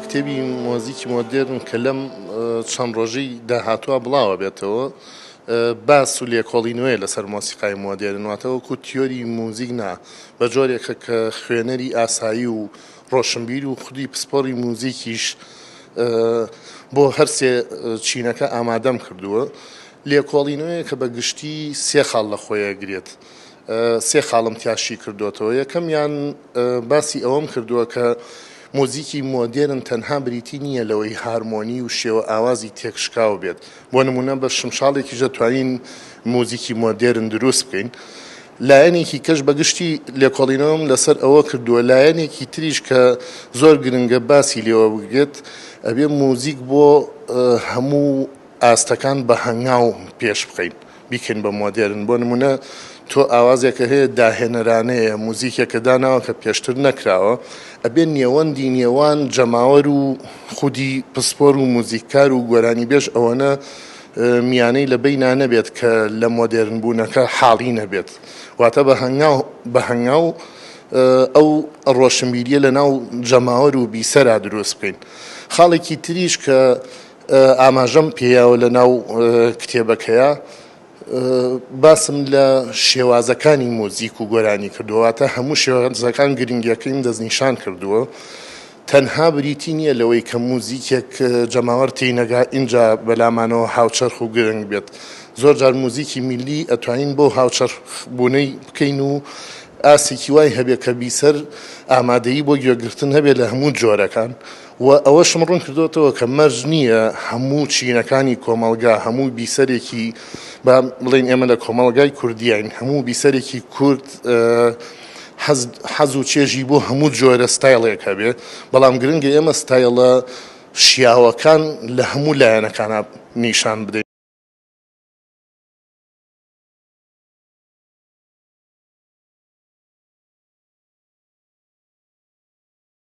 کتێبی مۆزیکی مۆدێرن کە لەم چەند ڕۆژەی داهاتووە بڵاوە بێتەوە باس و لێکۆڵینەوەیە لەسەر مۆسیقای مۆدێرنواتەوە وەکو تیۆری موزیک نا بە جۆرێکە کە خوێنەری ئاسایی و ڕۆشنبیر و خودی پسپۆڕی موزیکیش بۆ هەرسێ چینەکە ئامادەم کردووە لێکۆڵینەوەیە کە بە گشتی سێ خاڵ لە خۆیە گرێت سێ خاڵم تیاشی کردوێتەوە یەکەمیان باسی ئەوەم کردووە کە مۆزیکی مۆدێرن تەنها بریتی نییە لەوەی هارمۆنی و شێوە ئاوازی تێکشکاو بێت بۆ نمونە بە شمشاڵێکی دەتوانین مۆزیکی مۆدێرن دروست بکەین لایەنێکی کەش بەگشتی لێکۆڵینەوەم لەسەر ئەوە کردووە لایەنێکی تریش کە زۆر گرنگە باسی لێوە بگرێت ئەبێ مۆزیک بۆ هەموو ئاستەکان بە هەنگاو پێش بخەین بیکەین بە مۆدێرن بۆ نمونە تۆ ئاوازێکە هەیە داهێنەرانەیە موزیکێکە داناوە کە پێشتر نەکراوە ئەبێ نێوەندی نێوان جەماوەر و خودی پسپۆر و موزیکار و گۆرانی بێژ ئەوەنە میانەی لە بەینا نەبێت کە لە مۆدێرن بوونەکە حاڵی نەبێت واتە بە هەنگاو ئەو ڕۆشنبیریە لە ناو جەماوەر و بیسەرا دروست بکەین خاڵێکی تریش کە ئاماژەم پێیاوە لە ناو کتێبەکەیە باسم لە شێوازەکانی مۆزیک و گۆرانی کردووەواتە هەموو شێوازەکان گرنگیەکەیم دەستنیشان کردووە تەنها بریتی نییە لەوەی کە مۆزیکێک جەماوەر تێنەگا اینجا بەلامانەوە هاوچەرخ و گرنگ بێت زۆر جار مۆزیکی میلی ئەتوانین بۆ هاوچەرخ بوونەی بکەین و ئاسێکی وای هەبێت کە بیسەر ئامادەیی بۆ گوێگرتن هەبێت لە هەموو جۆرەکان و ئەوەشم ڕوون کردوێتەوە کە مەرج نییە هەموو چینەکانی کۆمەڵگا هەموو بیسەرێکی با بڵێن ئێمە لە کۆمەڵگای کوردیین هەموو بیسەرێکی کورد حەز و چێژی بۆ هەموو جۆرە ستایڵێک هەبێ بەڵام گرنگە ئێمە ستایڵە شیاوەکان لە هەموو لایەنەکانە نیشان بدەین